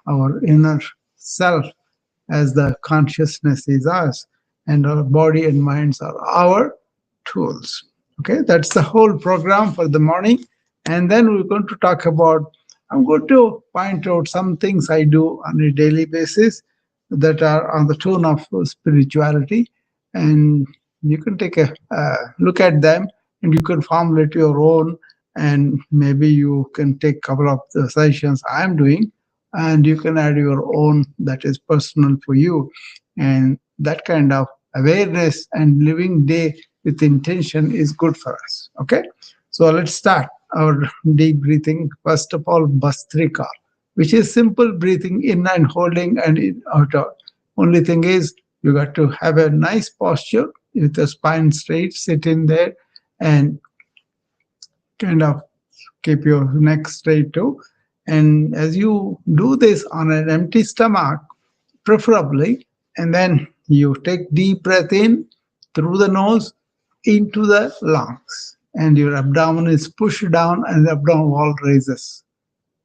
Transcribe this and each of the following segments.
our inner self as the consciousness is us, and our body and minds are our tools. Okay, that's the whole program for the morning. And then we're going to talk about, I'm going to point out some things I do on a daily basis that are on the tone of spirituality. And you can take a look at them and you can formulate your own. And maybe you can take a couple of the sessions I'm doing and you can add your own that is personal for you. And that kind of awareness and living day with intention is good for us. Okay, so let's start our deep breathing. First of all, Bastrika, which is simple breathing in and holding and in out. Only thing is you got to have a nice posture with the spine straight, sit in there and kind of keep your neck straight too. And as you do this on an empty stomach, preferably, and then you take deep breath in through the nose into the lungs, and your abdomen is pushed down and the abdomen wall raises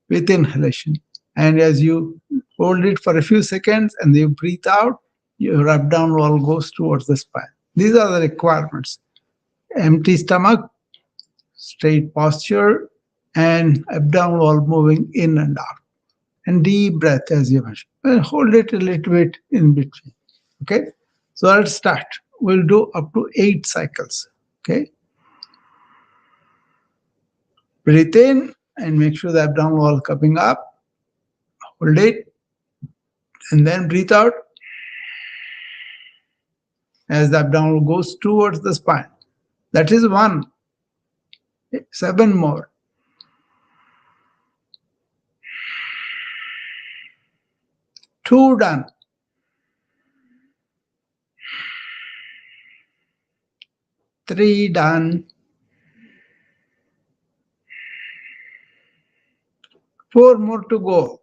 with inhalation. And as you hold it for a few seconds and you breathe out, your abdomen wall goes towards the spine. These are the requirements: empty stomach, straight posture, and abdomen wall moving in and out. And deep breath, as you mentioned. And hold it a little bit in between. Okay? So let's start. We'll do up to 8 cycles. Okay? Breathe in and make sure the abdomen wall coming up. Hold it. And then breathe out as the abdomen goes towards the spine. That is 1. 7 more. 2 done. 3 done. 4 more to go.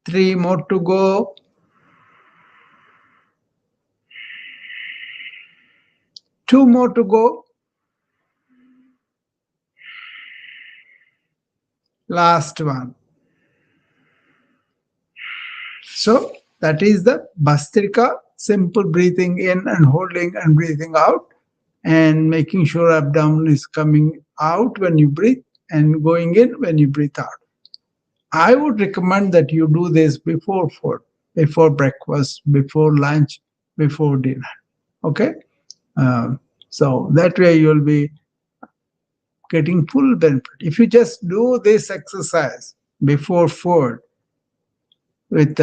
3 more to go. 2 more to go. Last one. So that is the Bhastrika, simple breathing in and holding and breathing out, and making sure abdomen is coming out when you breathe and going in when you breathe out. I would recommend that you do this before food, before breakfast, before lunch, before dinner. Okay? So that way you'll be getting full benefit. If you just do this exercise before food with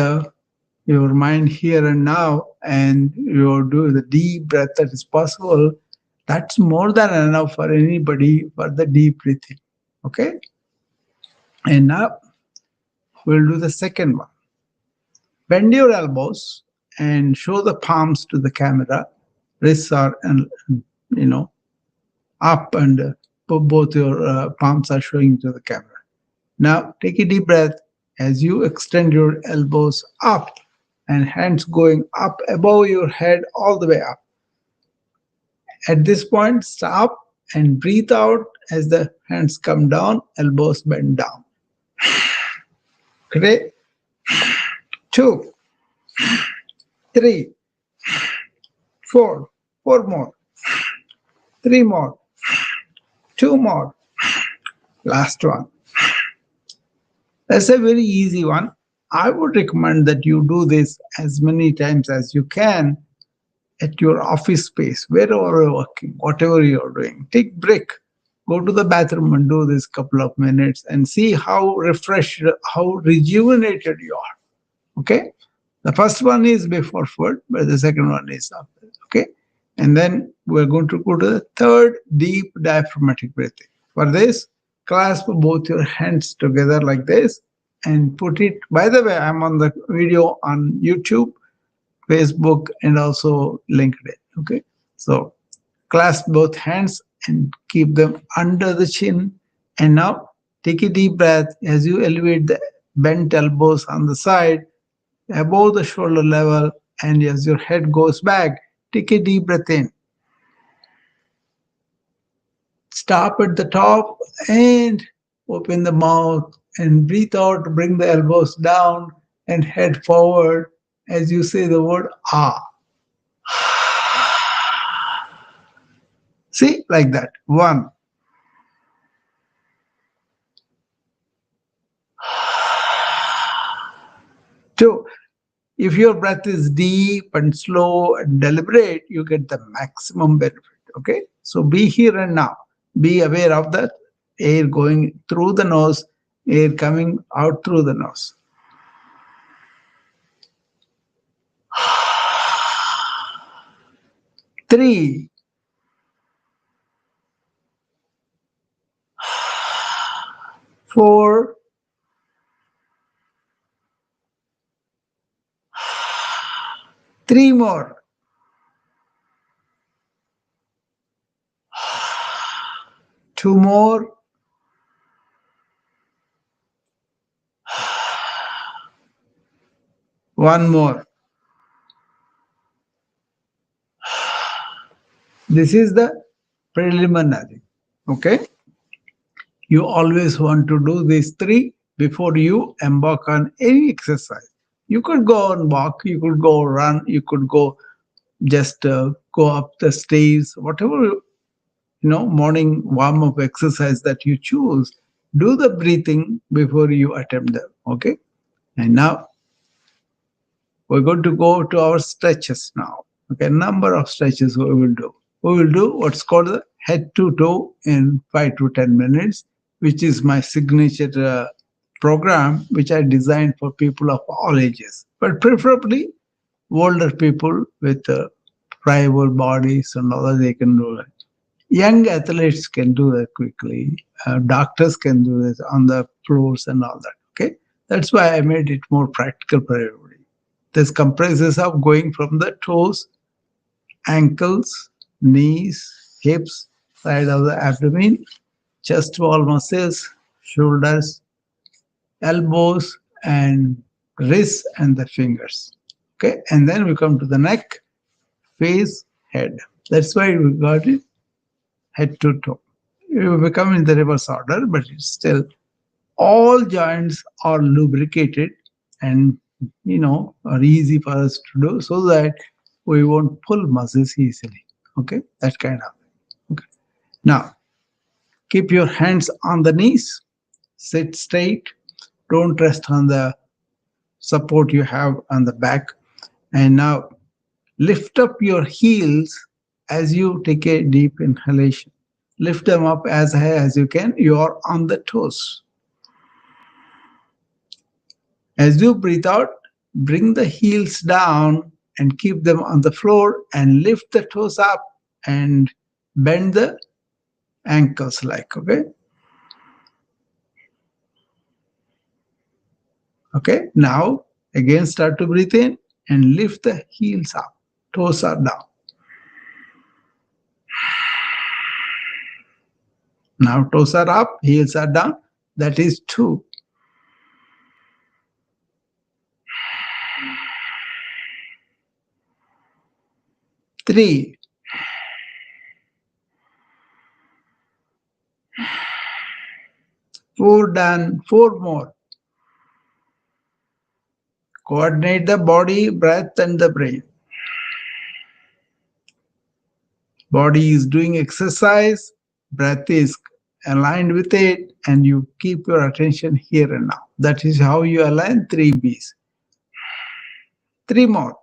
your mind here and now, and you do the deep breath that is possible, that's more than enough for anybody for the deep breathing. Okay? And now we'll do the second one. Bend your elbows and show the palms to the camera. Wrists are, up, and both your palms are showing to the camera. Now take a deep breath as you extend your elbows up and hands going up above your head all the way up. At this point, stop and breathe out as the hands come down, elbows bend down. Okay? 2, 3, 4, 4 more, 3 more, 2 more, last one. That's a very easy one. I would recommend that you do this as many times as you can at your office space, wherever you're working, whatever you're doing. Take break, go to the bathroom and do this couple of minutes and see how refreshed, how rejuvenated you are. Okay? The first one is before food, but the second one is after. Okay? And then we're going to go to the third, deep diaphragmatic breathing. For this, clasp both your hands together like this and put it, by the way, I'm on the video on YouTube, Facebook, and also LinkedIn. Okay? So clasp both hands and keep them under the chin. And now take a deep breath as you elevate the bent elbows on the side above the shoulder level, and as your head goes back, take a deep breath in. Stop at the top and open the mouth and breathe out, bring the elbows down and head forward as you say the word ah. See, like that. 1, 2. If your breath is deep and slow and deliberate, you get the maximum benefit. Okay. So be here and now. Be aware of the air going through the nose, air coming out through the nose. 3, 4, 3 more. 2 more. 1 more. This is the preliminary. Okay. You always want to do these 3 before you embark on any exercise. You could go and walk, you could go run, you could go just go up the stairs, whatever morning warm up exercise that you choose. Do the breathing before you attempt them. Okay, and now we're going to go to our stretches now. Okay, number of stretches we will do. We will do what's called the head to toe in 5 to 10 minutes, which is my signature program, which I designed for people of all ages, but preferably older people with pliable bodies and all that. They can do it. Young athletes can do that quickly. Doctors can do this on the floors and all that. Okay, that's why I made it more practical for everybody. This comprises of going from the toes, ankles, knees, hips, side of the abdomen, chest wall muscles, shoulders, elbows, and wrists and the fingers. Okay, and then we come to the neck, face, head. That's why we got it head to toe. You become in the reverse order, but it's still all joints are lubricated and are easy for us to do so that we won't pull muscles easily. Okay, that kind of thing. Okay. Now keep your hands on the knees, sit straight, don't rest on the support you have on the back. And now lift up your heels as you take a deep inhalation. Lift them up as high as you can. You are on the toes. As you breathe out, bring the heels down and keep them on the floor and lift the toes up and bend the ankles like, okay? Okay, now again start to breathe in and lift the heels up. Toes are down. Now toes are up, heels are down. That is 2. 3. 4 done. 4 more. Coordinate the body, breath, and the brain. Body is doing exercise, breath is aligned with it, and you keep your attention here and now. That is how you align 3 Bs. 3 more.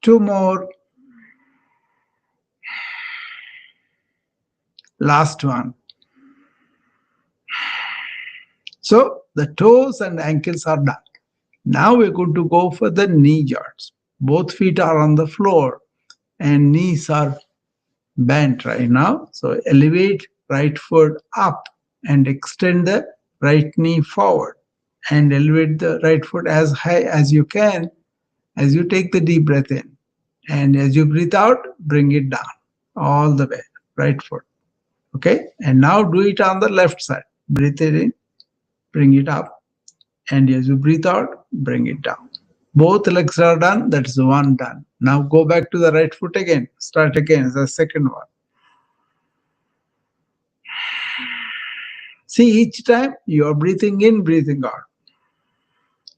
2 more. Last one. So the toes and ankles are done. Now we're going to go for the knee joints. Both feet are on the floor and knees are bent right now. So elevate right foot up and extend the right knee forward and elevate the right foot as high as you can as you take the deep breath in. And as you breathe out, bring it down all the way, right foot. Okay. And now do it on the left side. Breathe it in, bring it up. And as you breathe out, bring it down. Both legs are done. That's one done. Now go back to the right foot again. Start again. The second one. See, each time you are breathing in, breathing out.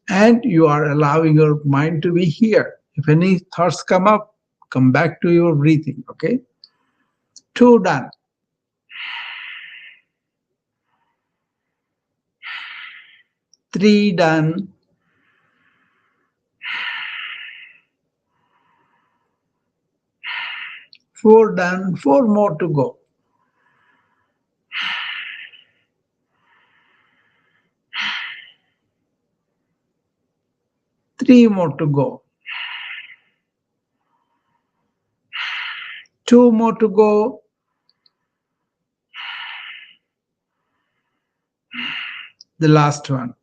And you are allowing your mind to be here. If any thoughts come up, come back to your breathing. Okay. Two done. Three done. Four done. Four more to go. Three more to go. Two more to go. The last one.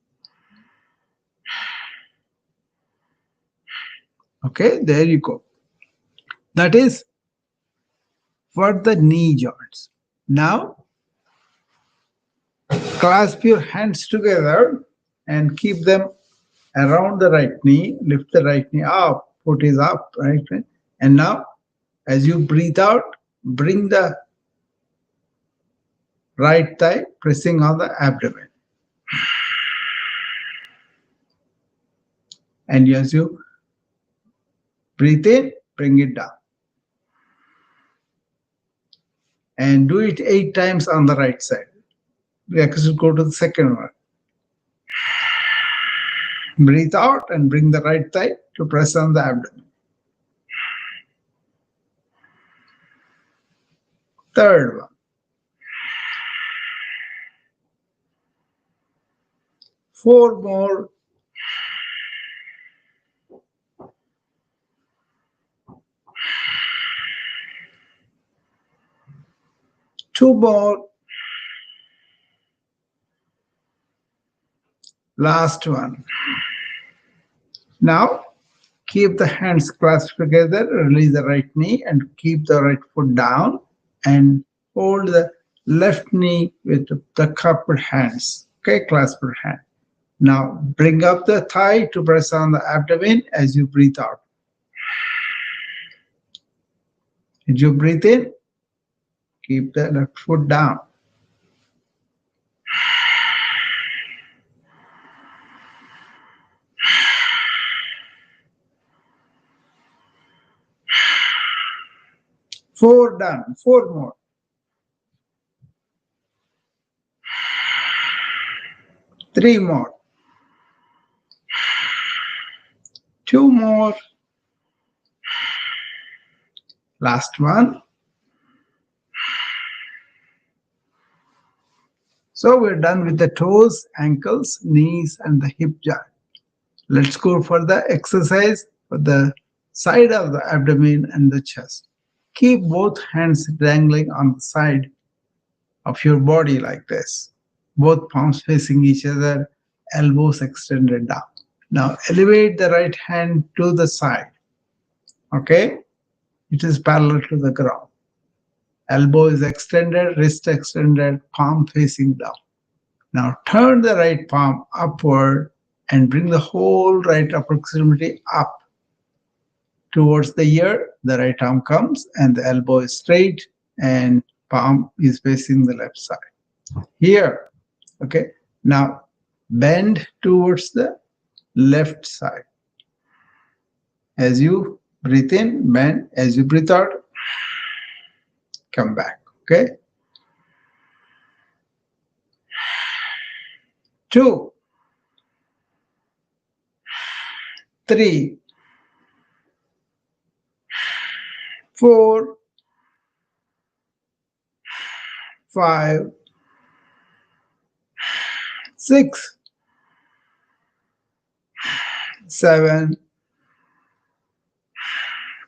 Okay, there you go. That is for the knee joints. Now, clasp your hands together and keep them around the right knee. Lift the right knee up. Foot is up, right? And now, as you breathe out, bring the right thigh pressing on the abdomen. And as you breathe in, bring it down. And do it 8 times on the right side. Next, go to the second one. Breathe out and bring the right thigh to press on the abdomen. Third one. Four more. Two more. Last one. Now, keep the hands clasped together, release the right knee and keep the right foot down and hold the left knee with the cupped hands. Okay, clasped hand. Now, bring up the thigh to press on the abdomen as you breathe out. As you breathe in, keep the left foot down. Four done. Four more. Three more. Two more. Last one. So we're done with the toes, ankles, knees, and the hip joint. Let's go for the exercise for the side of the abdomen and the chest. Keep both hands dangling on the side of your body like this. Both palms facing each other, elbows extended down. Now elevate the right hand to the side. Okay? It is parallel to the ground. Elbow is extended, wrist extended, palm facing down. Now turn the right palm upward and bring the whole right upper extremity up towards the ear. The right arm comes and the elbow is straight and palm is facing the left side. Here, okay. Now bend towards the left side. As you breathe in, bend. As you breathe out, come back. Okay. 2, 3, 4, 5, 6, 7,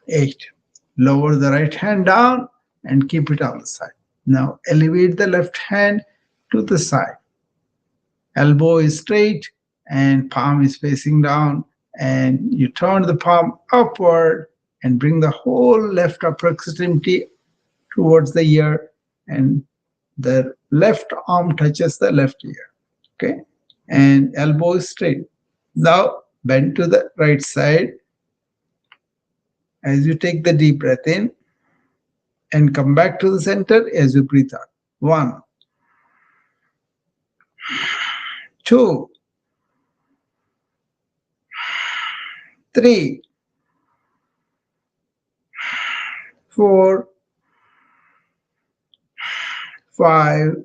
8. Lower the right hand down and keep it on the side. Now elevate the left hand to the side. Elbow is straight and palm is facing down, and you turn the palm upward and bring the whole left upper extremity towards the ear, and the left arm touches the left ear. Okay, and elbow is straight. Now Bend to the right side as you take the deep breath in and come back to the center as you breathe out. 1, 2, 3, 4, 5,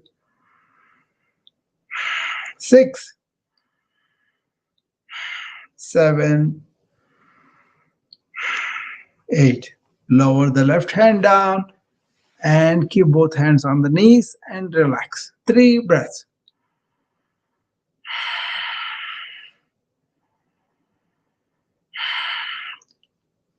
6, 7, 8. Lower the left hand down and keep both hands on the knees and relax. 3 breaths.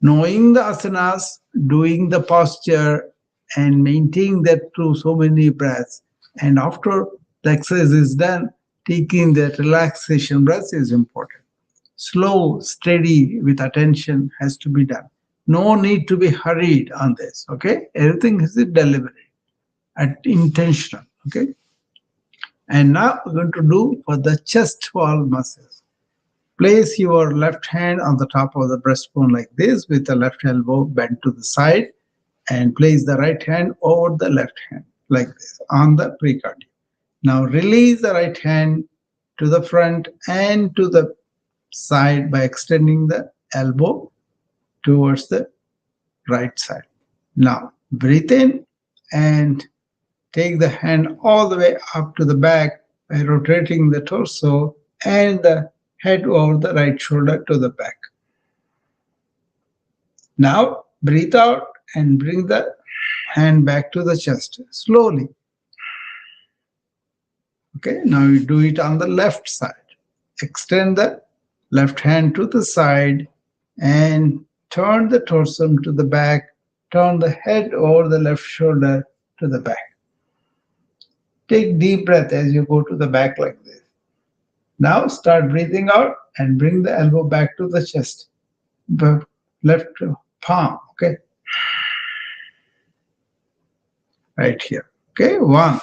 Knowing the asanas, doing the posture, and maintaining that through so many breaths. And after the exercise is done, taking that relaxation breath is important. Slow, steady, with attention has to be done. No need to be hurried on this. Okay, everything is deliberate and intentional. Okay, and now we're going to do for the chest wall muscles. Place your left hand on the top of the breastbone like this with the left elbow bent to the side and place the right hand over the left hand like this on the pericardium. Now release the right hand to the front and to the side by extending the elbow towards the right side. Now breathe in and take the hand all the way up to the back by rotating the torso and the head over the right shoulder to the back. Now breathe out and bring the hand back to the chest slowly. Okay, now you do it on the left side. Extend the left hand to the side and turn the torso to the back. Turn the head over the left shoulder to the back. Take deep breath as you go to the back like this. Now start breathing out and bring the elbow back to the chest. The left palm, okay? Right here. Okay, 1,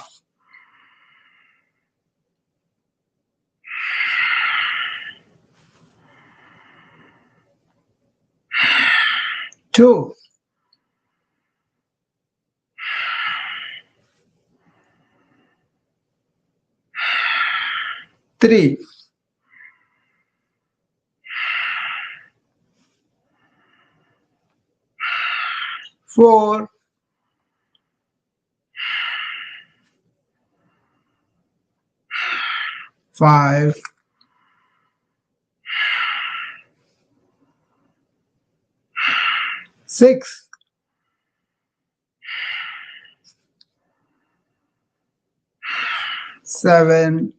2, 3, 4, 5, 6, 7,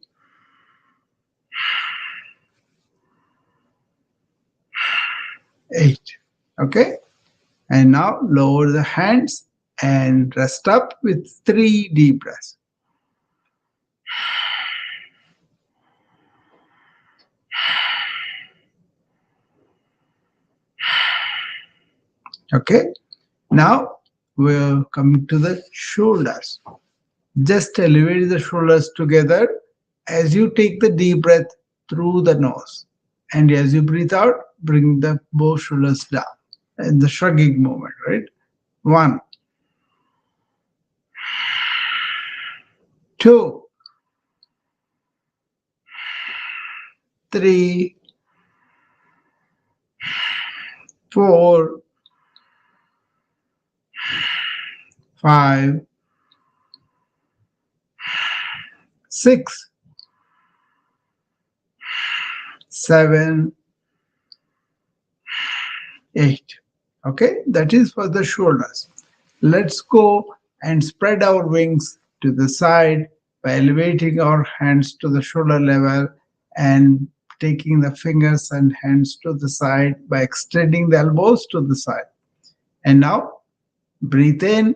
8. Okay, and now lower the hands and rest up with 3 deep breaths. Okay, now we're coming to the shoulders. Just elevate the shoulders together as you take the deep breath through the nose. And as you breathe out, bring the both shoulders down in the shrugging movement, right? 1, 2, 3, 4, 5, 6, 7, 8. Okay, that is for the shoulders. Let's go and spread our wings to the side by elevating our hands to the shoulder level and taking the fingers and hands to the side by extending the elbows to the side. And now breathe in,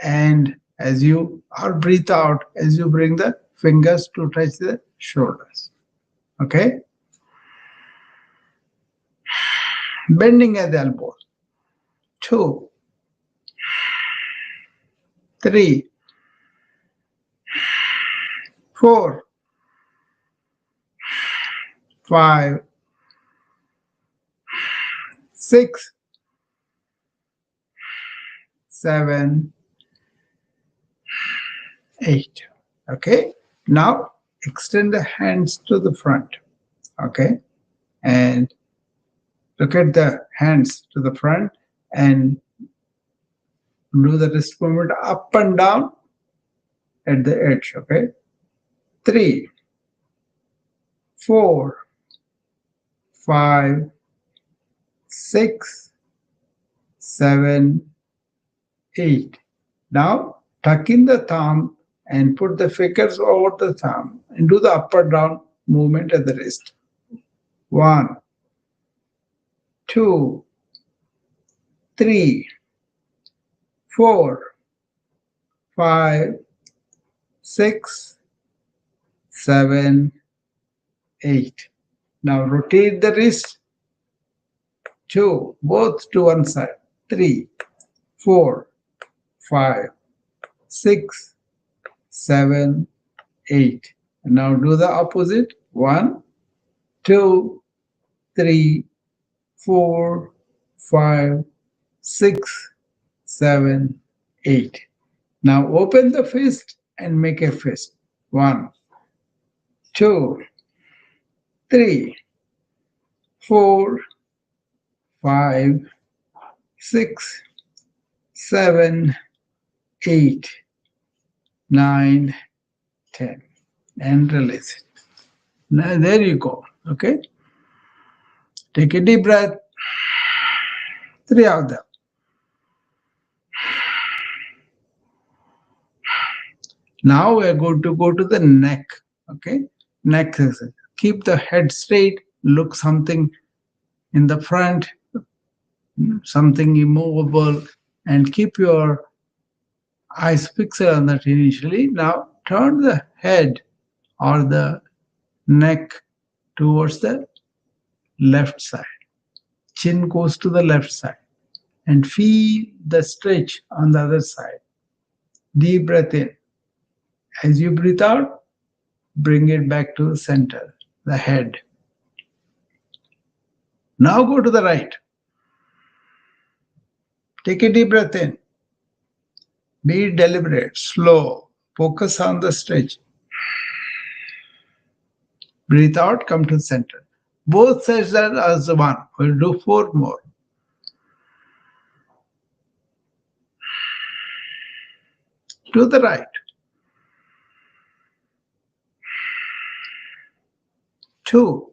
and as you breathe out, as you bring the fingers to touch the shoulders. Okay, bending at the elbows. 2, 3, 4, 5, 6, 7, 8. Okay. Now extend the hands to the front. Okay. And look at the hands to the front and do the wrist movement up and down at the edge. Okay. 3, 4, 5, 6, 7, 8. Now tuck in the thumb and put the fingers over the thumb and do the up and down movement at the wrist. 1, 2, 3, 4, 5, 6, 7, 8. Now rotate the wrist. 2, both to one side. 3, 4, 5, 6, 7, 8. And now do the opposite. 1, 2, 3, 4, 5, 6, 7, 8. Now open the fist and make a fist. 1, 2, 3, 4, 5, 6, 7, 8, 9, 10. And release it. Now there you go. Okay. Take a deep breath. 3 of them. Now we are going to go to the neck. Okay. Neck exercise. Keep the head straight. Look something in the front, something immovable, and keep your eyes fixed on that initially. Now turn the head or the neck towards the left side. Chin goes to the left side. And feel the stretch on the other side. Deep breath in. As you breathe out, bring it back to the center, the head. Now go to the right. Take a deep breath in. Be deliberate, slow. Focus on the stretch. Breathe out, come to the center. Both sides are as one. We'll do 4 more. To the right. 2.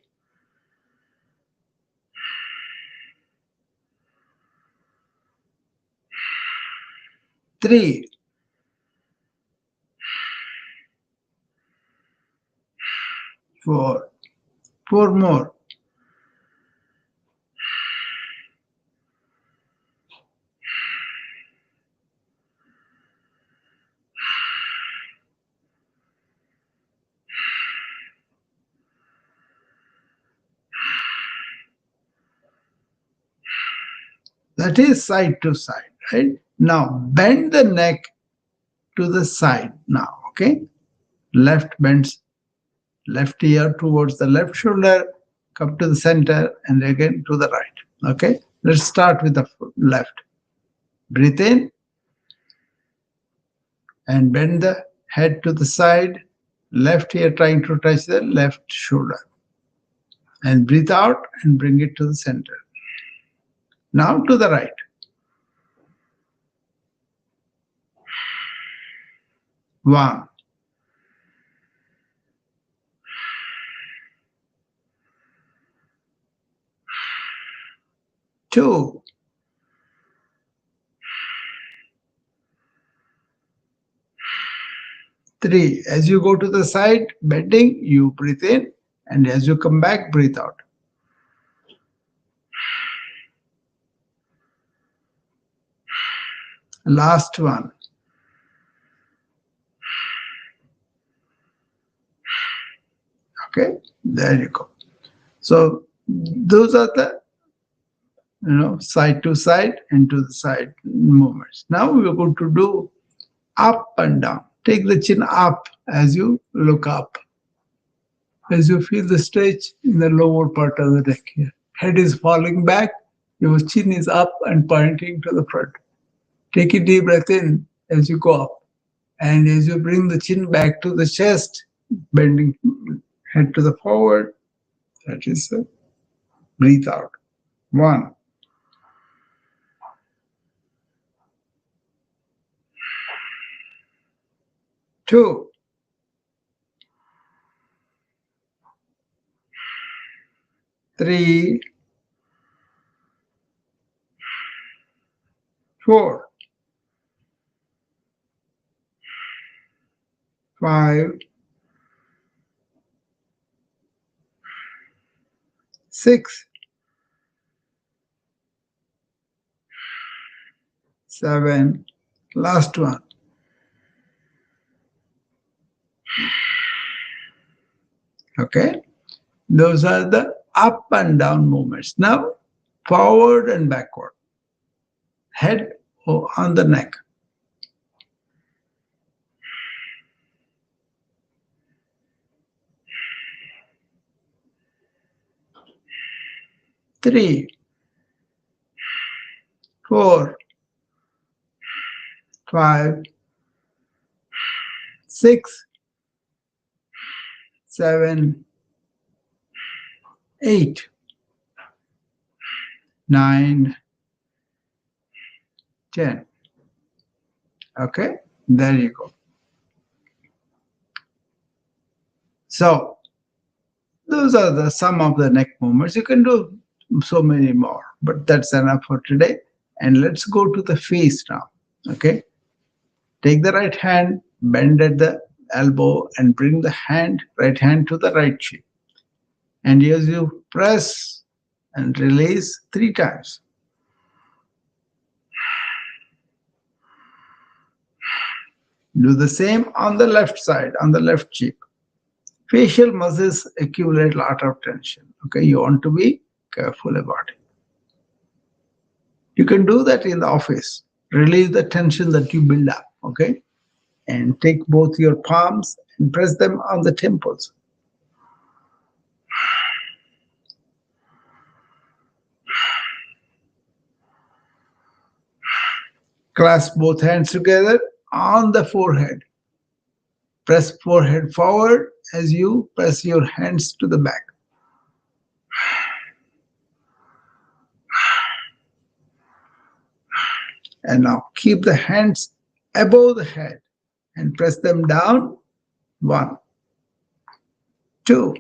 3. 4. 4 more. 'That is side to side, right? Now bend the neck to the side now, okay? Left bends, left ear towards the left shoulder, come to the center, and again to the right, okay? Let's start with the left. Breathe in and bend the head to the side, left ear trying to touch the left shoulder. And breathe out and bring it to the center. Now to the right. 1. 2. 3. As you go to the side, bending, you breathe in, and as you come back, breathe out. Last one. Okay, there you go. So those are the side to side and to the side movements. Now we are going to do up and down. Take the chin up as you look up. As you feel the stretch in the lower part of the neck here. Head is falling back, Your chin is up and pointing to the front. Take a deep breath in as you go up. And as you bring the chin back to the chest, bending head to the forward, that is, breathe out. 1, 2, 3, 4, 5, 6, 7, last one. Okay, those are the up and down movements. Now, forward and backward. Head on the neck. 3, 4, 5, 6, 7, 8, 9, 10. Okay, there you go. So those are the some of the neck movements. You can do so many more, but that's enough for today. And let's go to the face now. Okay, take the right hand, bend at the elbow, and bring the right hand to the right cheek. And as you press and release 3 times. Do the same on the left side, on the left cheek. Facial muscles accumulate a lot of tension. Okay, you want to be careful about it. You can do that in the office. Release the tension that you build up. Okay, and take both your palms and press them on the temples. Clasp both hands together on the forehead. Press forehead forward as you press your hands to the back. And now keep the hands above the head and press them down. 1, 2,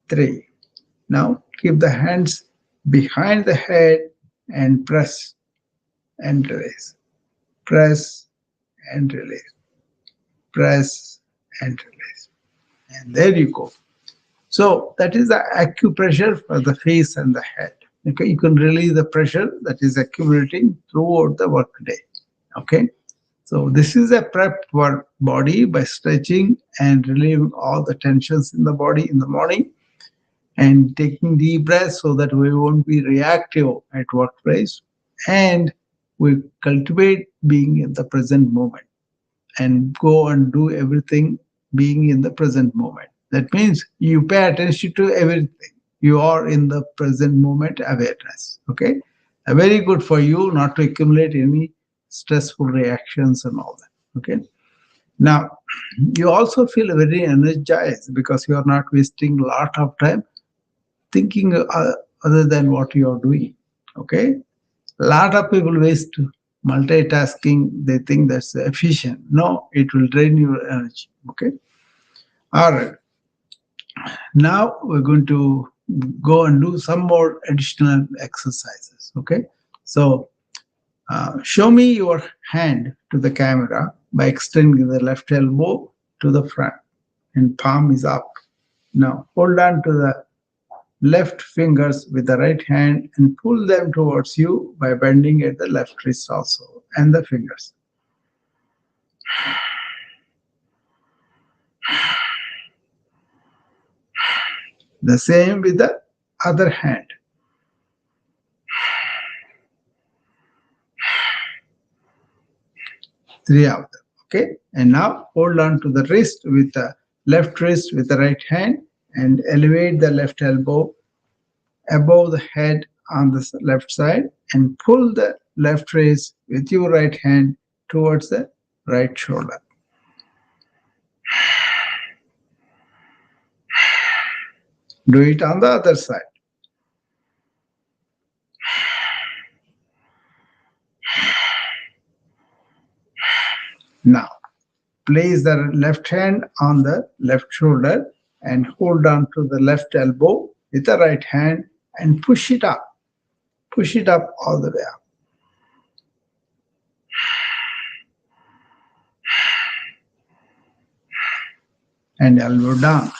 3. Now keep the hands behind the head and press and release. Press and release. Press and release. And there you go. So that is the acupressure for the face and the head. Okay, you can release the pressure that is accumulating throughout the workday. Okay, so this is a prep for body by stretching and relieving all the tensions in the body in the morning and taking deep breaths so that we won't be reactive at workplace, and we cultivate being in the present moment and go and do everything being in the present moment. That means you pay attention to everything. You are in the present moment awareness. Okay, very good for you not to accumulate any stressful reactions and all that. Okay, now you also feel very energized because you are not wasting a lot of time thinking other than what you are doing. Okay, a lot of people waste multitasking. They think that's efficient. No, it will drain your energy. Okay, all right. Now we're going to go and do some more additional exercises. Okay, so show me your hand to the camera by extending the left elbow to the front and palm is up. Now hold on to the left fingers with the right hand and pull them towards you by bending at the left wrist also and the fingers. The same with the other hand. Three of them. Okay, and now hold on to the wrist with the left wrist with the right hand and elevate the left elbow above the head on the left side and pull the left wrist with your right hand towards the right shoulder. Do it on the other side. Now, place the left hand on the left shoulder and hold on to the left elbow with the right hand and push it up. Push it up all the way up. And elbow down.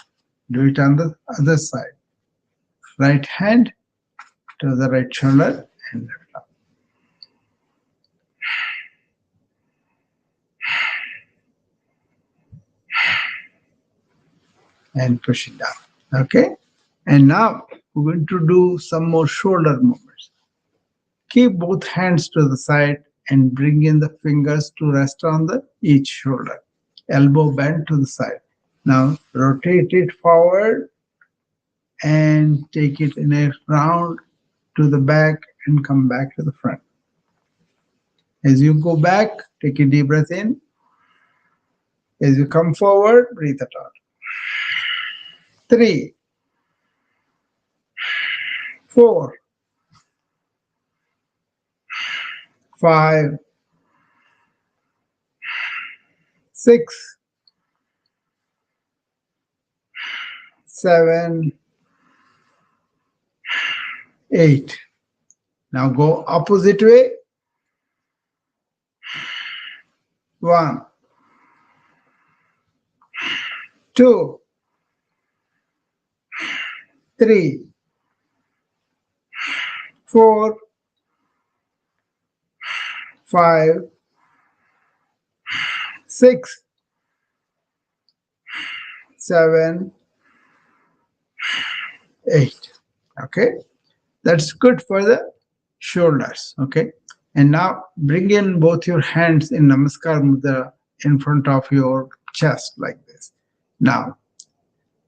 Do it on the other side. Right hand to the right shoulder and left arm. And push it down. Okay? And now we're going to do some more shoulder movements. Keep both hands to the side and bring in the fingers to rest on the each shoulder. Elbow bent to the side. Now rotate it forward and take it in a round to the back and come back to the front. As you go back, take a deep breath in. As you come forward, breathe it out. 3, 4, 5, 6, 7, 8. Now go opposite way. 1, 2, 3, 4, 5, 6, 7, 8. Okay, that's good for the shoulders. Okay, and now bring in both your hands in Namaskar Mudra in front of your chest like this. Now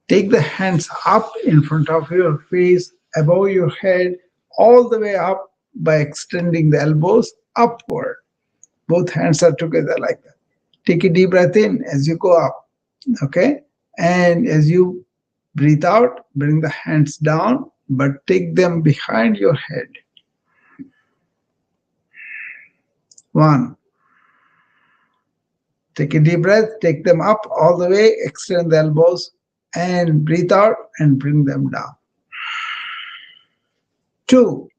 take the hands up in front of your face, above your head, all the way up by extending the elbows upward. Both hands are together like that. Take a deep breath in as you go up. Okay, and as you breathe out, bring the hands down, but take them behind your head. 1. Take a deep breath, take them up all the way, extend the elbows, and breathe out and bring them down. 2,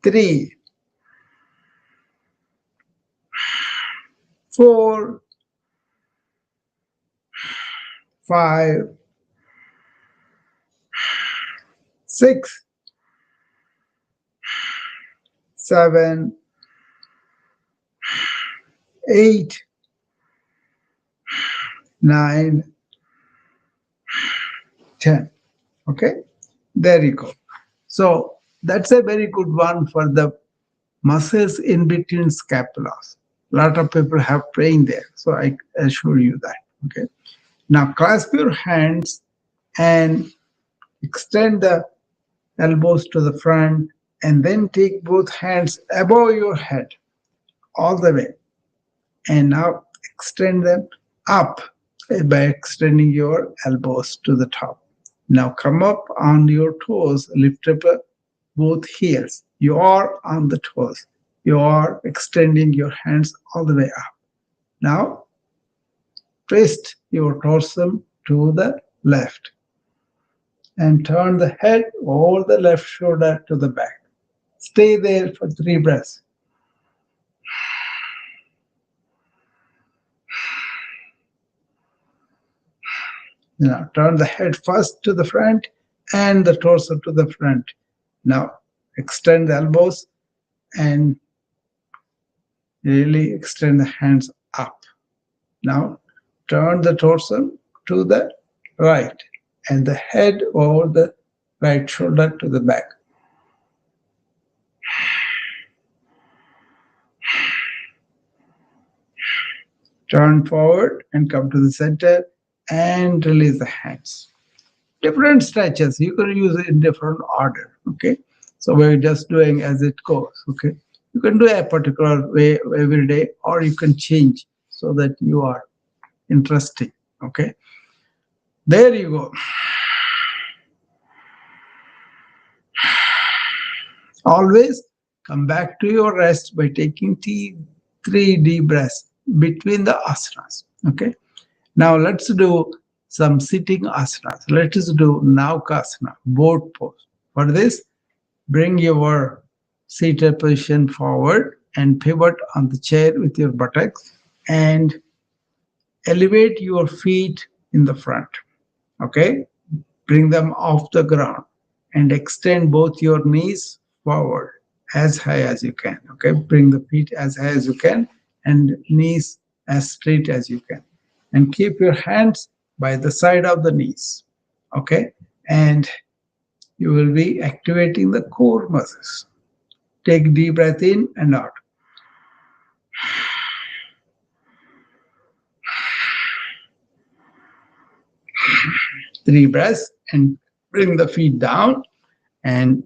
3, 4, 5, 6, 7, 8, 9, 10. Okay, there you go. So that's a very good one for the muscles in between scapulas. A lot of people have pain there, so I assure you that. Okay, now clasp your hands and extend the elbows to the front, and then take both hands above your head all the way, and now extend them up by extending your elbows to the top. Now come up on your toes, lift up both heels. You are on the toes. You are extending your hands all the way up. Now twist your torso to the left and turn the head over the left shoulder to the back. Stay there for 3 breaths. Now turn the head first to the front and the torso to the front. Now extend the elbows and really extend the hands up. Now turn the torso to the right and the head over the right shoulder to the back. Turn forward and come to the center and release the hands. Different stretches. You can use it in different order. Okay. So we're just doing as it goes. Okay. You can do a particular way every day, or you can change so that you are interesting. Okay. There you go. Always come back to your rest by taking three deep breaths between the asanas. Okay. Now let's do some sitting asanas. Let's do Naukasana, boat pose. For this, bring your seated position forward and pivot on the chair with your buttocks and elevate your feet in the front. Okay. Bring them off the ground and extend both your knees forward as high as you can. Okay. Bring the feet as high as you can and knees as straight as you can. And keep your hands by the side of the knees. Okay. And you will be activating the core muscles. Take deep breath in and out. Three breaths and bring the feet down and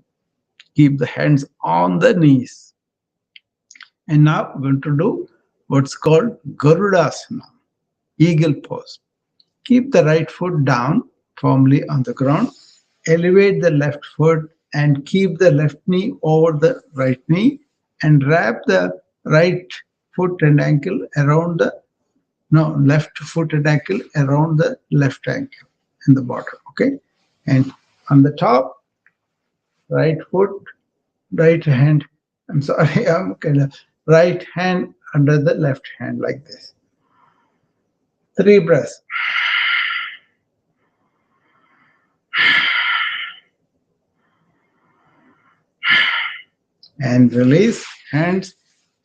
keep the hands on the knees. And now we're going to do what's called Garudasana, eagle pose. Keep the right foot down firmly on the ground. Elevate the left foot and keep the left knee over the right knee and wrap the right foot and ankle around the no left foot and ankle around the left ankle in the bottom. Okay, and on the top, right foot, right hand. I'm sorry, I'm kind of right hand under the left hand like this. Three breaths. And release hands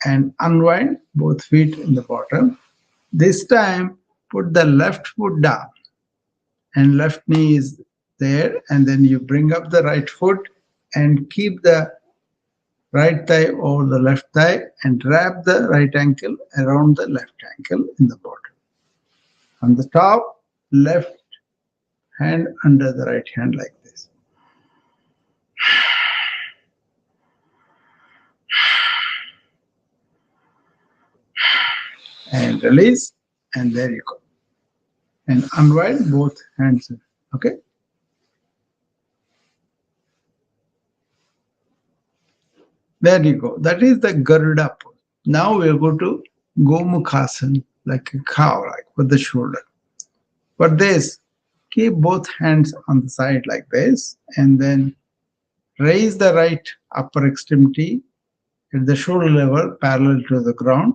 and unwind both feet in the bottom. This time, put the left foot down and left knee is there, and then you bring up the right foot and keep the right thigh over the left thigh and wrap the right ankle around the left ankle in the bottom. On the top, left hand under the right hand like this. And release, and there you go. And unwind both hands. Okay. There you go. That is the Garuda pose. Now we'll go to Gomukhasana, like a cow, like with the shoulder. For this, keep both hands on the side like this, and then raise the right upper extremity at the shoulder level, parallel to the ground.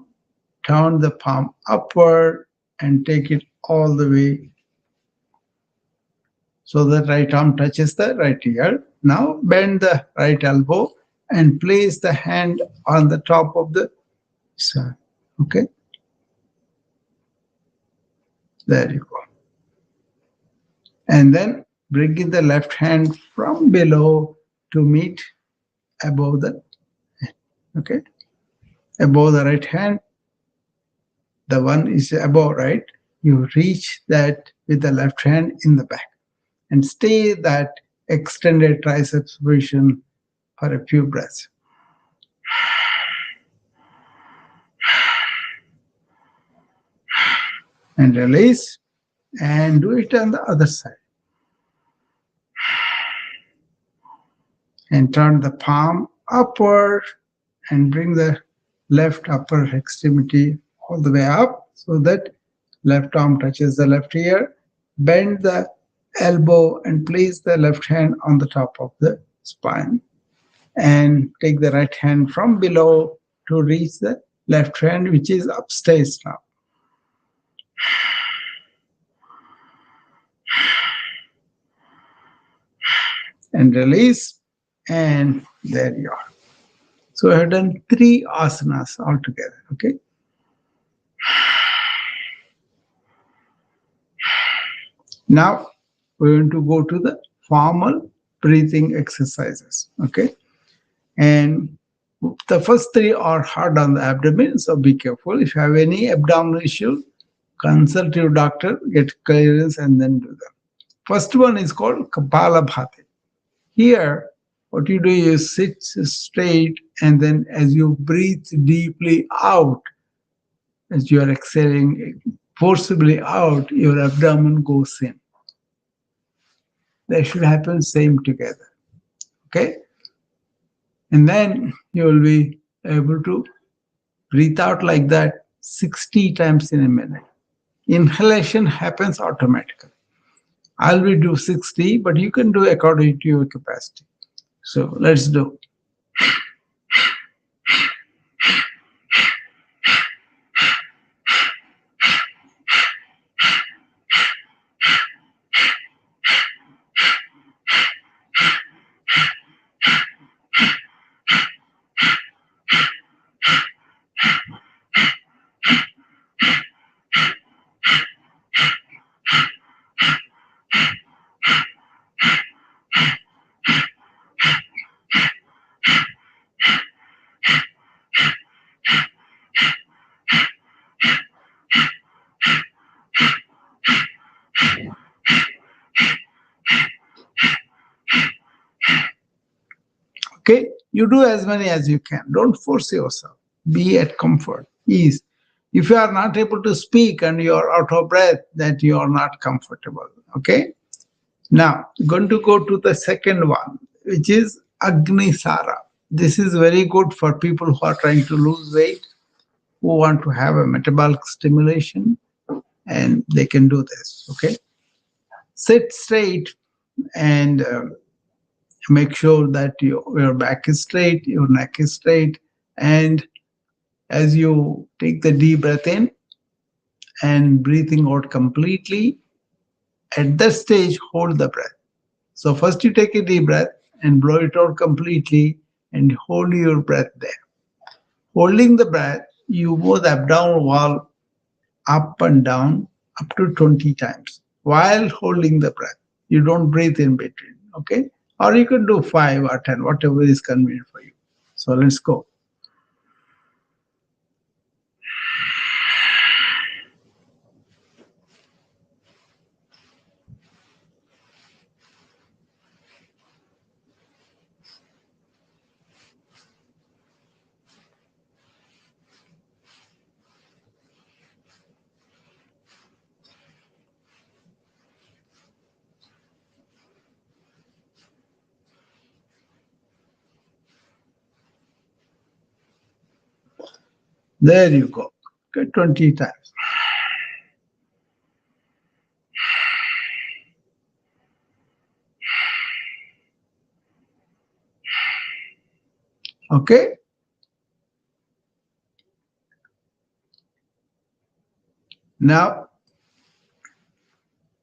Turn the palm upward and take it all the way so the right arm touches the right ear. Now bend the right elbow and place the hand on the top of the side. Okay. There you go. And then bring in the left hand from below to meet above the head. Okay. Above the right hand. The one is above, right? You reach that with the left hand in the back and stay that extended triceps position for a few breaths. And release, and do it on the other side. And turn the palm upward and bring the left upper extremity all the way up so that left arm touches the left ear. Bend the elbow and place the left hand on the top of the spine. And take the right hand from below to reach the left hand, which is upstairs now. And release, and there you are. So I have done 3 asanas altogether. Okay. Now we're going to go to the formal breathing exercises. Okay. And the first 3 are hard on the abdomen, so be careful. If you have any abdominal issue, consult your doctor, get clearance, and then do them. First one is called Kapalabhati. Here, what you do is sit straight, and then as you breathe deeply out, as you are exhaling forcibly out, your abdomen goes in. That should happen same together. Okay? And then you will be able to breathe out like that 60 times in a minute. Inhalation happens automatically. I'll be do 60, but you can do according to your capacity. So let's do. Okay, you do as many as you can. Don't force yourself. Be at comfort, ease. If you are not able to speak and you are out of breath, that you are not comfortable. Okay. Now, going to go to the second one, which is Agnisara. This is very good for people who are trying to lose weight, who want to have a metabolic stimulation, and they can do this. Okay. Sit straight and make sure that your back is straight, your neck is straight, and as you take the deep breath in and breathing out completely, at that stage, hold the breath. So first you take a deep breath and blow it out completely and hold your breath there. Holding the breath, you move the abdominal wall up and down up to 20 times while holding the breath. You don't breathe in between, okay? Or you can do 5 or 10, whatever is convenient for you. So let's go. There you go. Okay, 20 times. Okay. Now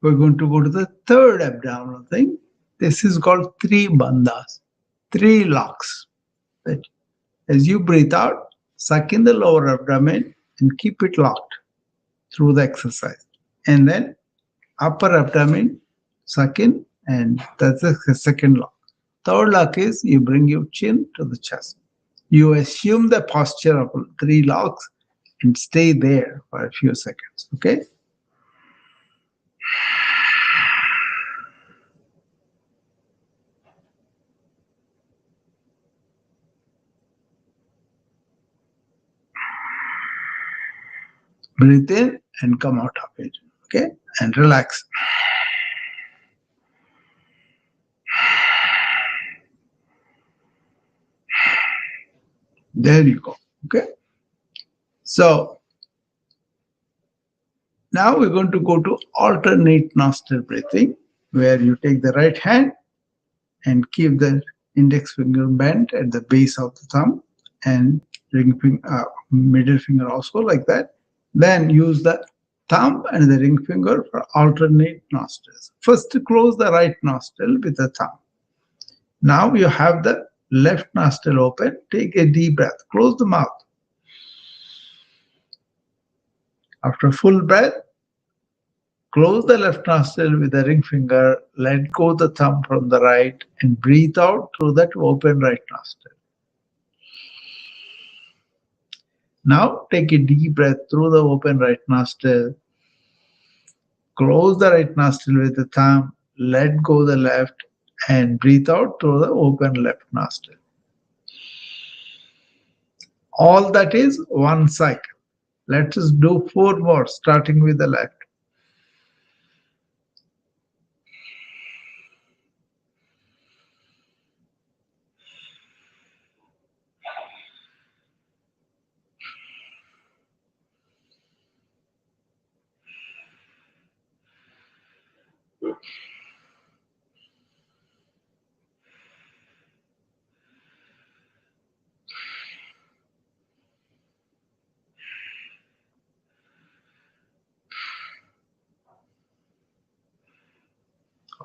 we're going to go to the third abdominal thing. This is called three bandhas, three locks. That as you breathe out, suck in the lower abdomen and keep it locked through the exercise. And then upper abdomen, suck in, and that's the second lock. Third lock is you bring your chin to the chest. You assume the posture of three locks and stay there for a few seconds. Okay? Breathe in and come out of it. Okay? And relax. There you go. Okay? So now we're going to go to alternate nostril breathing, where you take the right hand and keep the index finger bent at the base of the thumb and middle finger also like that. Then use the thumb and the ring finger for alternate nostrils. First, close the right nostril with the thumb. Now you have the left nostril open. Take a deep breath. Close the mouth. After full breath, close the left nostril with the ring finger, let go the thumb from the right, and breathe out through that open right nostril. Now take a deep breath through the open right nostril. Close the right nostril with the thumb, let go the left, and breathe out through the open left nostril. All that is one cycle. Let us do four more, starting with the left.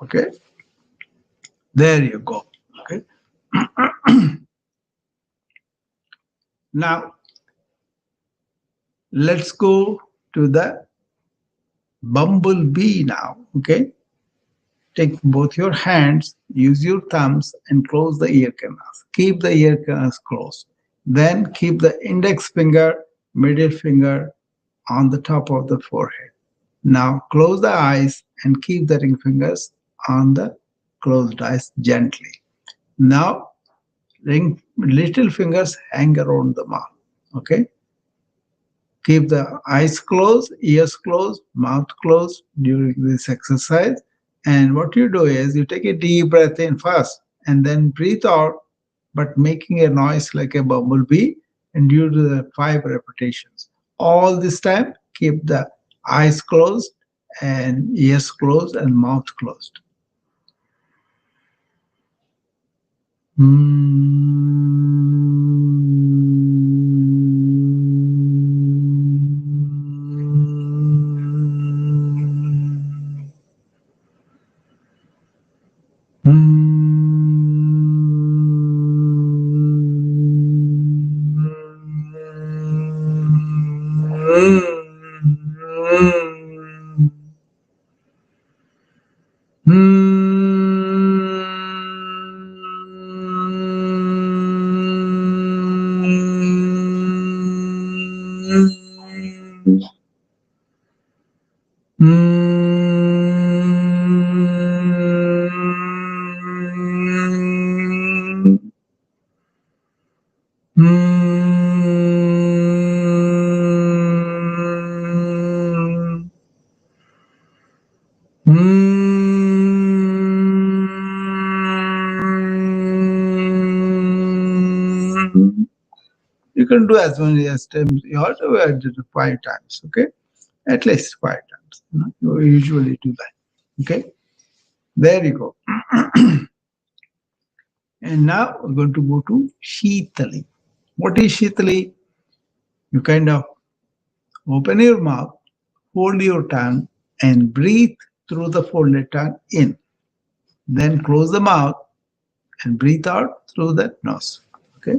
Okay, there you go. Okay, now let's go to the bumblebee now. Okay, take both your hands, use your thumbs, and close the ear canals. Keep the ear canals closed. Then keep the index finger, middle finger on the top of the forehead. Now close the eyes and keep the ring fingers on the closed eyes gently. Now ring little fingers hang around the mouth. Okay. Keep the eyes closed, ears closed, mouth closed during this exercise. And what you do is you take a deep breath in first and then breathe out, but making a noise like a bumblebee, and you do the 5 repetitions. All this time, keep the eyes closed and ears closed and mouth closed. You can do as many as times. You have to do it 5 times. Okay, at least 5 times. You usually do that. Okay, there you go. And now we're going to go to Sheetali. What is Sheetali? You kind of open your mouth, hold your tongue, and breathe through the folded tongue in. Then close the mouth and breathe out through the nose. Okay.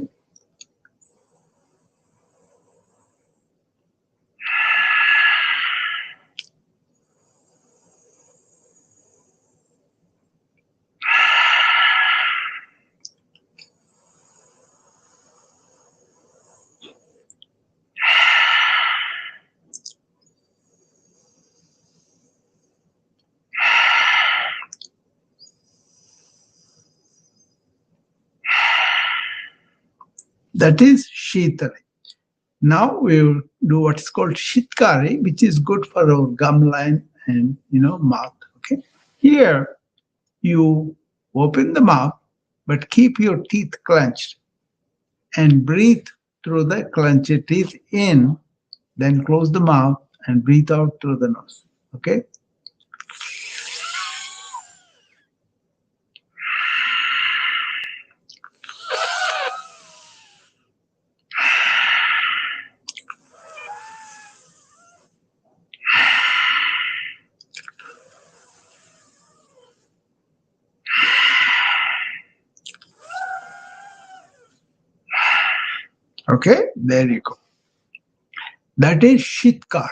That is Sheetali. Now we will do what's called Shitkari, which is good for our gum line and mouth. Okay. Here you open the mouth, but keep your teeth clenched and breathe through the clenched teeth in, then close the mouth and breathe out through the nose. Okay. Okay, there you go. That is Shitkar.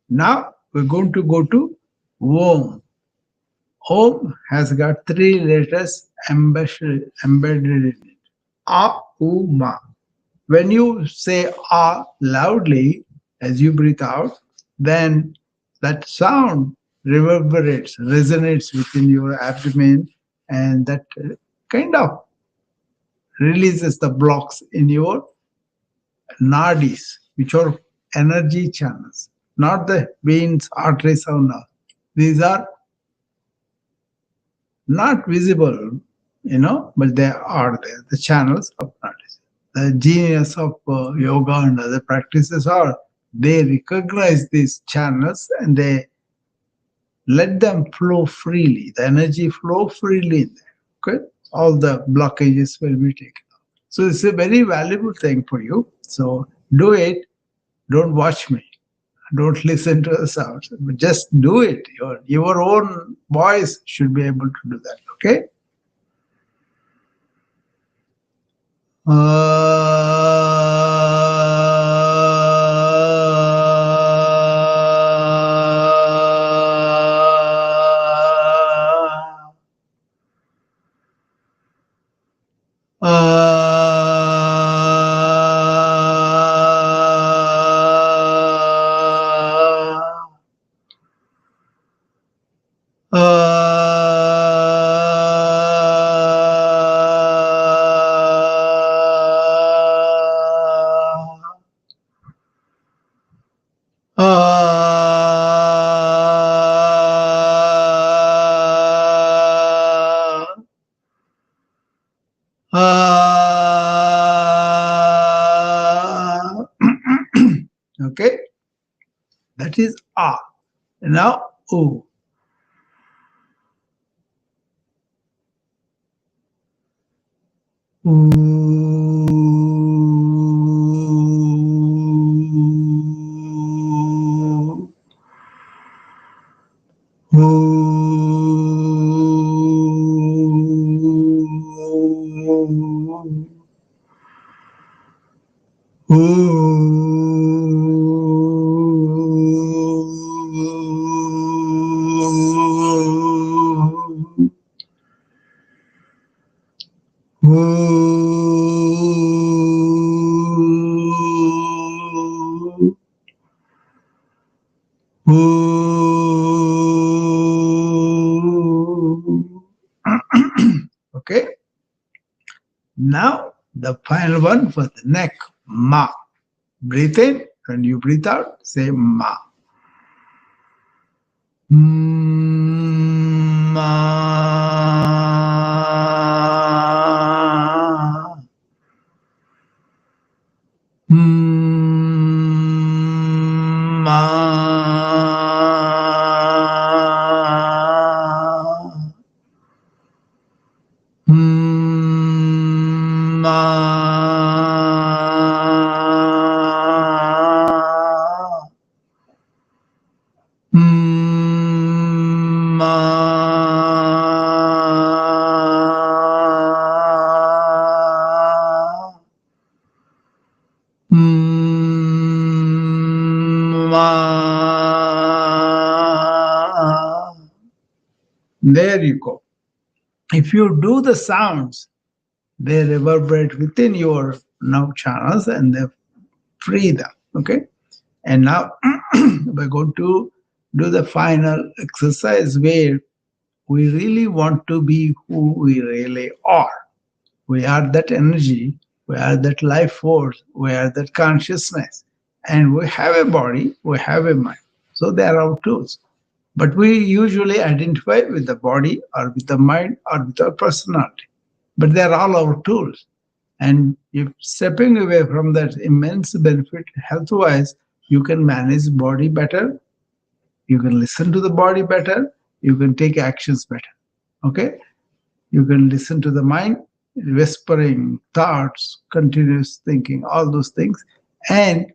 Now we're going to go to Om. Om has got 3 letters embedded in it. A, U, Ma. When you say A loudly as you breathe out, then that sound reverberates, resonates within your abdomen, and that kind of releases the blocks in your nadis, which are energy channels, not the veins, arteries, or nerves. These are not visible, but they are there, the channels of nadis. The genius of yoga and other practices are they recognize these channels and they let them flow freely, the energy flow freely there. Okay? All the blockages will be taken. So it's a very valuable thing for you. So do it. Don't watch me. Don't listen to the sounds. But just do it. Your own voice should be able to do that. Okay? Okay, that is ah. Now ooh. Ooh. Okay. Now the final one for the neck, ma. Breathe in, and you breathe out, say ma. Ma. Ma. Ma. Ma. Ma. There you go. If you do the sounds, they reverberate within your nerve channels and they free them. Okay. And now we're going to do the final exercise where we really want to be who we really are. We are that energy, we are that life force, we are that consciousness, and we have a body, we have a mind. So they are our tools. But we usually identify with the body or with the mind or with our personality. But they are all our tools. And if stepping away from that immense benefit health-wise, you can manage body better, you can listen to the body better, you can take actions better. Okay? You can listen to the mind, whispering, thoughts, continuous thinking, all those things, and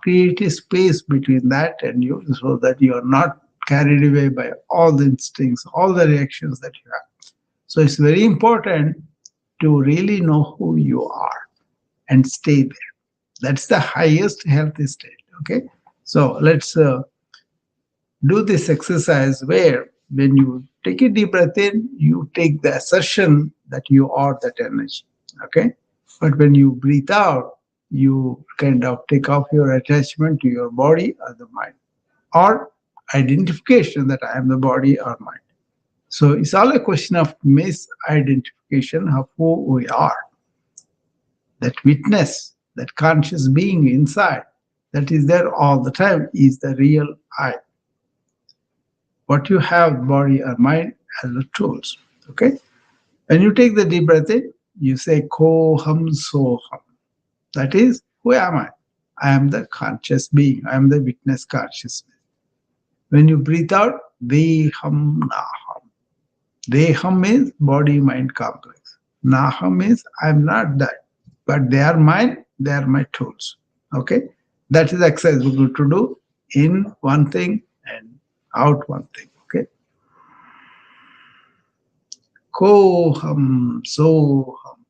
create a space between that and you so that you are not carried away by all the instincts, all the reactions that you have. So it's very important to really know who you are and stay there. That's the highest healthy state. Okay. So let's do this exercise where when you take a deep breath in, you take the assertion that you are that energy. Okay. But when you breathe out, you kind of take off your attachment to your body or the mind. Or identification that I am the body or mind. So it's all a question of misidentification of who we are. That witness, that conscious being inside, that is there all the time, is the real I. What you have, body or mind, as the tools. Okay? When you take the deep breath in, you say ko hum so hum. That is, who am I? I am the conscious being. I am the witness consciousness. When you breathe out, deham naham. Deham means body mind complex. Naham means I am not that. But they are mine, they are my tools. Okay? That is exercise we good to do in one thing and out one thing. Okay? Ko hum so hum.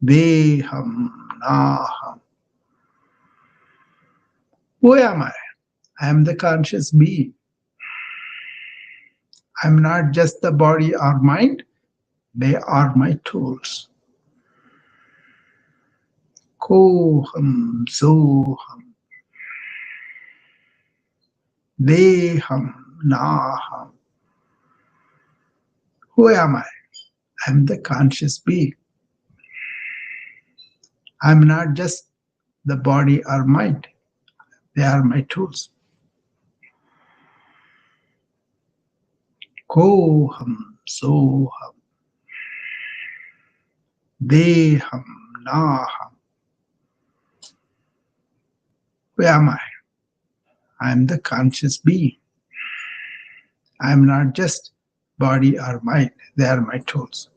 Deham naham. Who am I? I am the conscious being. I am not just the body or mind, they are my tools. Ko hum so hum. Deham naham. Who am I? I am the conscious being. I am not just the body or mind, they are my tools. Ko hum so hum. Deham naham. Who am I? I am the conscious being. I am not just body or mind, they are my tools.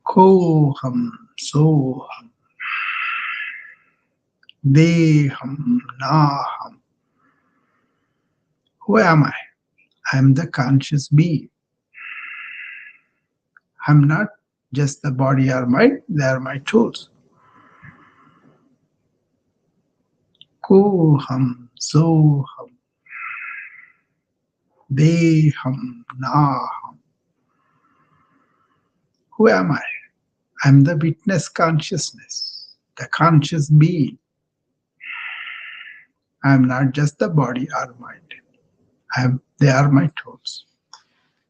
Ko hum so hum. Deham naham. Who am I? I am the conscious being. I am not just the body or mind, they are my tools. Ko hum so hum. Deham naham. Who am I? I am the witness consciousness, the conscious being. I am not just the body or mind. They are my tools.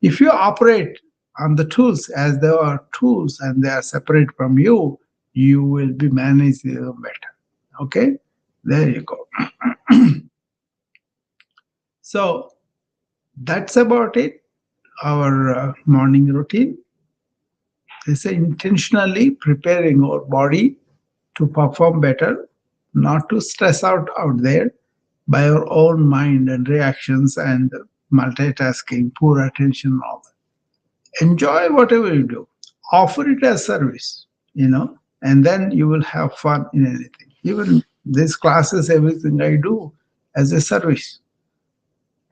If you operate on the tools as they are tools and they are separate from you, you will be managing them better. Okay? There you go. So that's about it, our morning routine. It's intentionally preparing our body to perform better, not to stress out there by our own mind and reactions and multitasking, poor attention, all that. Enjoy whatever you do. Offer it as service, and then you will have fun in anything. Even these classes, everything I do as a service,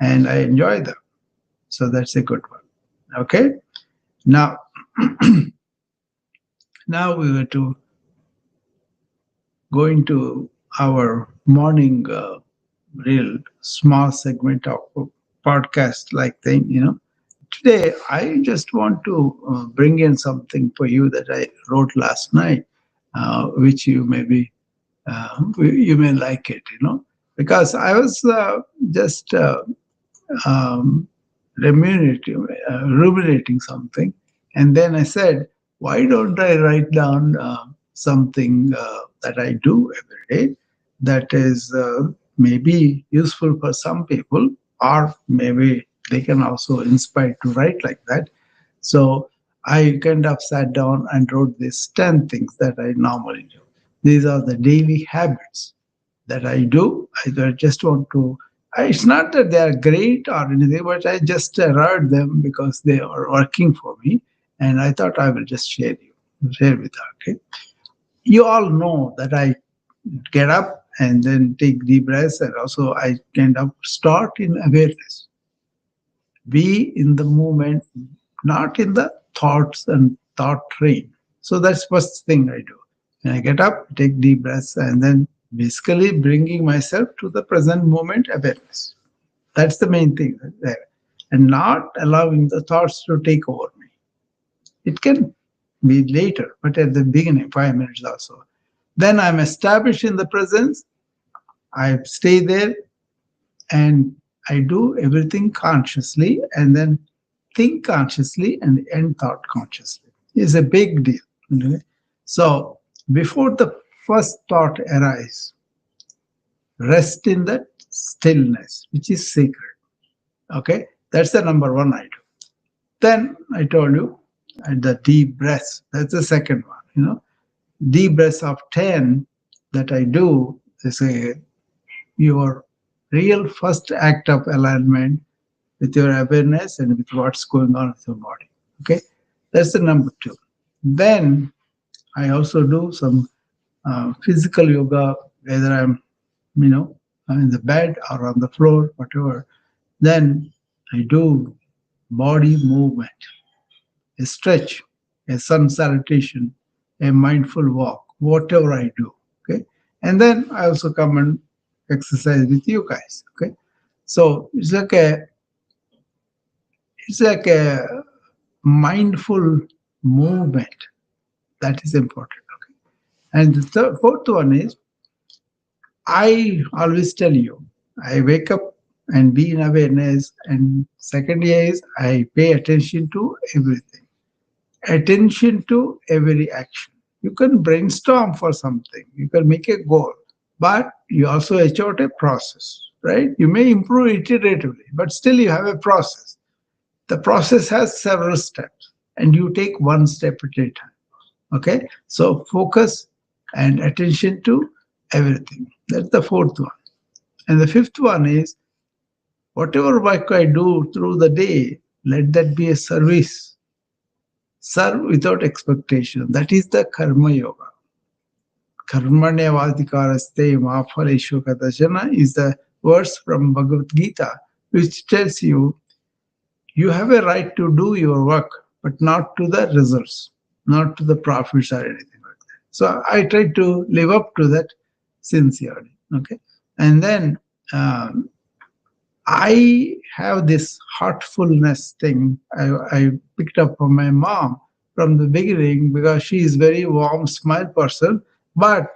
and I enjoy them. So that's a good one. Okay? Now, now we were to go into our morning real small segment of podcast like thing. Today, I just want to bring in something for you that I wrote last night, which you you may like it, because I was just um, ruminating something, and then I said, why don't I write down something that I do every day that is maybe useful for some people, or maybe they can also inspire to write like that. So I kind of sat down and wrote these 10 things that I normally do. These are the daily habits that I do. I just want to, it's not that they are great or anything, but I just wrote them because they are working for me. And I thought I will just share with you. Okay. You all know that I get up and then take deep breaths, and also I kind of start in awareness. Be in the moment, not in the thoughts and thought train. So that's first thing I do. When I get up, take deep breaths, and then basically bringing myself to the present moment awareness. That's the main thing there. And not allowing the thoughts to take over me. It can be later, but at the beginning, 5 minutes or so. Then I'm established in the presence. I stay there and I do everything consciously and then think consciously and end thought consciously. It's a big deal. Okay? So before the first thought arises, rest in that stillness, which is sacred. Okay, that's the number one item. Then I told you the deep breaths. That's the second one. Deep breaths of 10 that I do is your real first act of alignment with your awareness and with what's going on with your body. Okay, that's the number two. Then I also do some physical yoga, whether I'm, in the bed or on the floor, whatever. Then I do body movement, a stretch, a sun salutation, a mindful walk, whatever I do. Okay, and then I also come and exercise with you guys. Okay, so it's like a mindful movement that is important. Okay, and the fourth one is I always tell you, I wake up and be in awareness, and second is I pay attention to everything, attention to every action. You can brainstorm for something, you can make a goal, but you also etch out a process, right? You may improve iteratively, but still you have a process. The process has several steps, and you take one step at a time. Okay, so focus and attention to everything. That's the fourth one. And the fifth one is whatever work I do through the day, let that be a service. Serve without expectation. That is the karma yoga. Karmanya vadikaraste ma phaleshu kadashana is the verse from Bhagavad Gita, which tells you you have a right to do your work, but not to the results, not to the profits or anything like that. So I try to live up to that sincerely. Okay, and then I have this heartfulness thing I picked up from my mom from the beginning because she is very warm smile person, but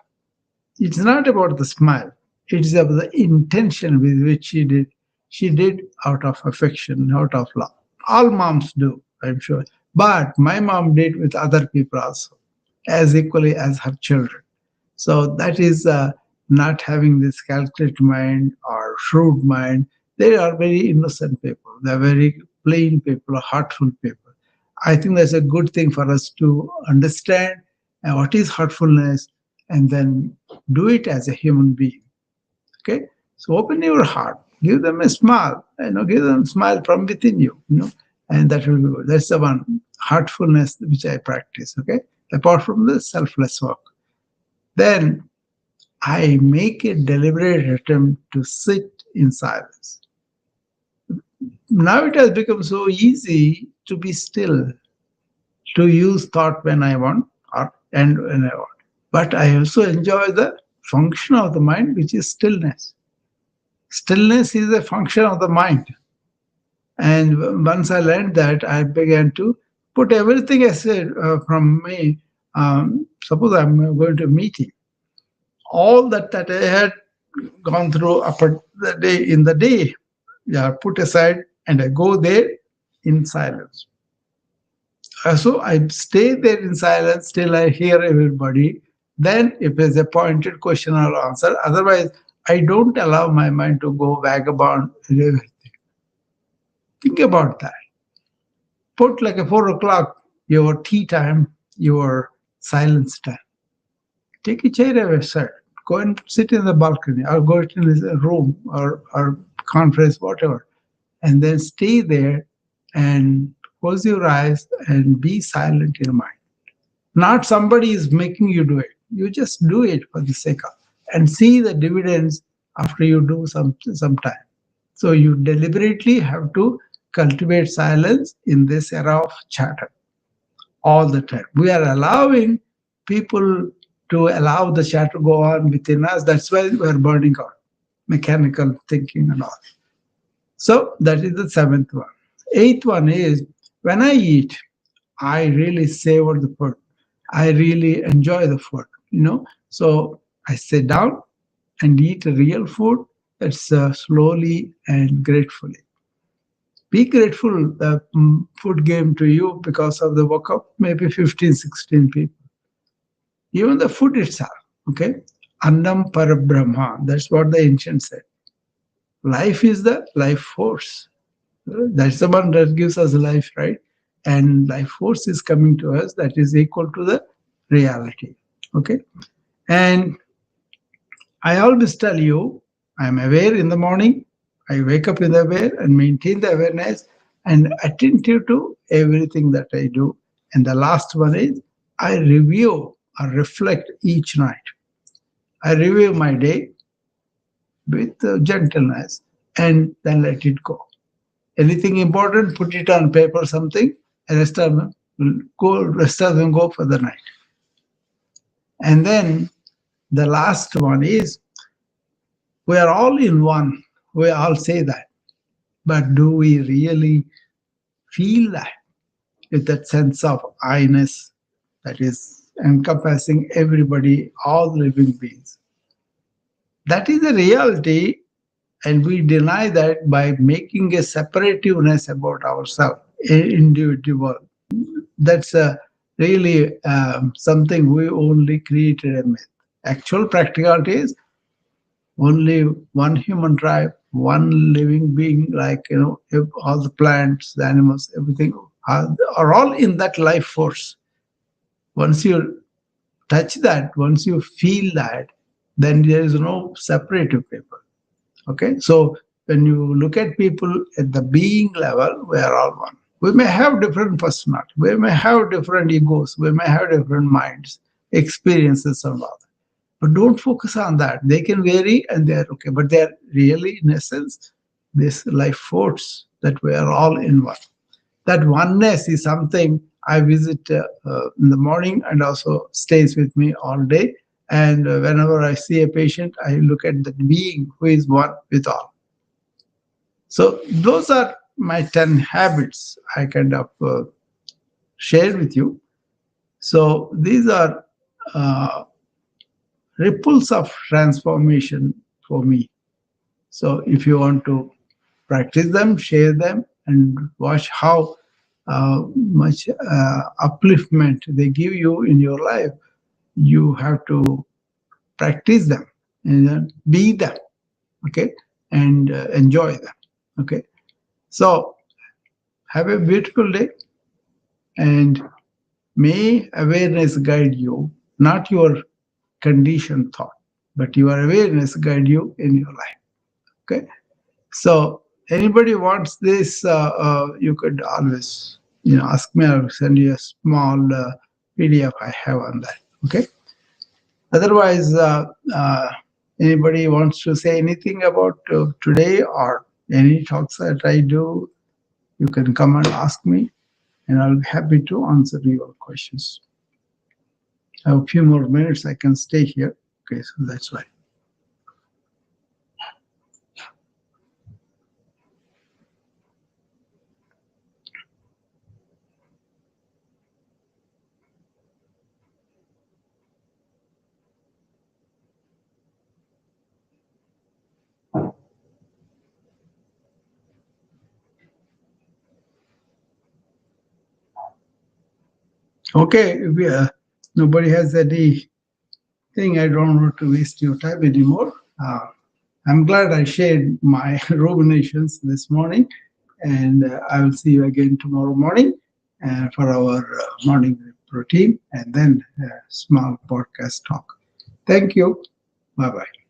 it's not about the smile. It's about the intention with which she did. She did out of affection, out of love. All moms do, I'm sure. But my mom did with other people also, as equally as her children. So that is not having this calculated mind or shrewd mind. They are very innocent people. They're very plain people, heartful people. I think that's a good thing for us to understand what is heartfulness and then do it as a human being. Okay, so open your heart, give them a smile, give them a smile from within you, and that will be good. That's the one heartfulness which I practice. Okay, apart from the selfless work, then I make a deliberate attempt to sit in silence. Now it has become so easy to be still, to use thought when I want or and when I want. But I also enjoy the function of the mind, which is stillness. Stillness is a function of the mind. And once I learned that, I began to put everything aside from me. Suppose I'm going to a meeting. All that I had gone through in the day, are put aside, and I go there in silence. So I stay there in silence till I hear everybody. Then, if there's a pointed question, I'll answer. Otherwise, I don't allow my mind to go vagabond and everything. Think about that. Put like a 4 o'clock, your tea time, your silence time. Take a chair aside. Go and sit in the balcony or go to a room or conference, whatever. And then stay there and close your eyes and be silent in your mind. Not somebody is making you do it. You just do it for the sake of, and see the dividends after you do some time. So you deliberately have to cultivate silence in this era of chatter all the time. We are allowing people to allow the chatter to go on within us. That's why we are burning out, mechanical thinking and all. So that is the seventh one. Eighth one is when I eat, I really savor the food. I really enjoy the food, So I sit down and eat real food that's slowly and gratefully. Be grateful the food came to you because of the workup, maybe 15, 16 people. Even the food itself, okay? Annam Parabrahma, that's what the ancients said. Life is the life force. That's the one that gives us life, right? And life force is coming to us that is equal to the reality, okay? And I always tell you, I'm aware in the morning, I wake up in the aware and maintain the awareness and attentive to everything that I do. And the last one is I review or reflect each night. I review my day with gentleness and then let it go. Anything important, put it on paper, something, and rest of them go for the night. And then the last one is we are all in one. We all say that. But do we really feel that with that sense of I-ness that is encompassing everybody, all living beings? That is the reality, and we deny that by making a separativeness about ourselves, individual. That's really something we only created a myth. Actual practicality is only one human tribe, one living being, like, if all the plants, the animals, everything are all in that life force. Once you touch that, once you feel that, then there is no separative people. Okay, so when you look at people at the being level, we are all one. We may have different personality, we may have different egos, we may have different minds, experiences, and all that. But don't focus on that. They can vary and they're okay. But they're really, in essence, this life force that we are all in one. That oneness is something I visit in the morning and also stays with me all day. And whenever I see a patient, I look at the being who is one with all. So those are my 10 habits I kind of shared with you. So these are ripples of transformation for me. So if you want to practice them, share them, and watch how much upliftment they give you in your life, you have to practice them and be them, okay, and enjoy them, okay. So have a beautiful day, and may awareness guide you, not your conditioned thought, but your awareness guide you in your life, okay. So anybody wants this, you could always, ask me. I'll send you a small PDF I have on that. Okay. Otherwise, anybody wants to say anything about today or any talks that I do, you can come and ask me, and I'll be happy to answer your questions. I have a few more minutes. I can stay here. Okay, so that's why. Okay, if nobody has anything, I don't want to waste your time anymore. I'm glad I shared my ruminations this morning, and I will see you again tomorrow morning for our morning routine and then a small podcast talk. Thank you. Bye bye.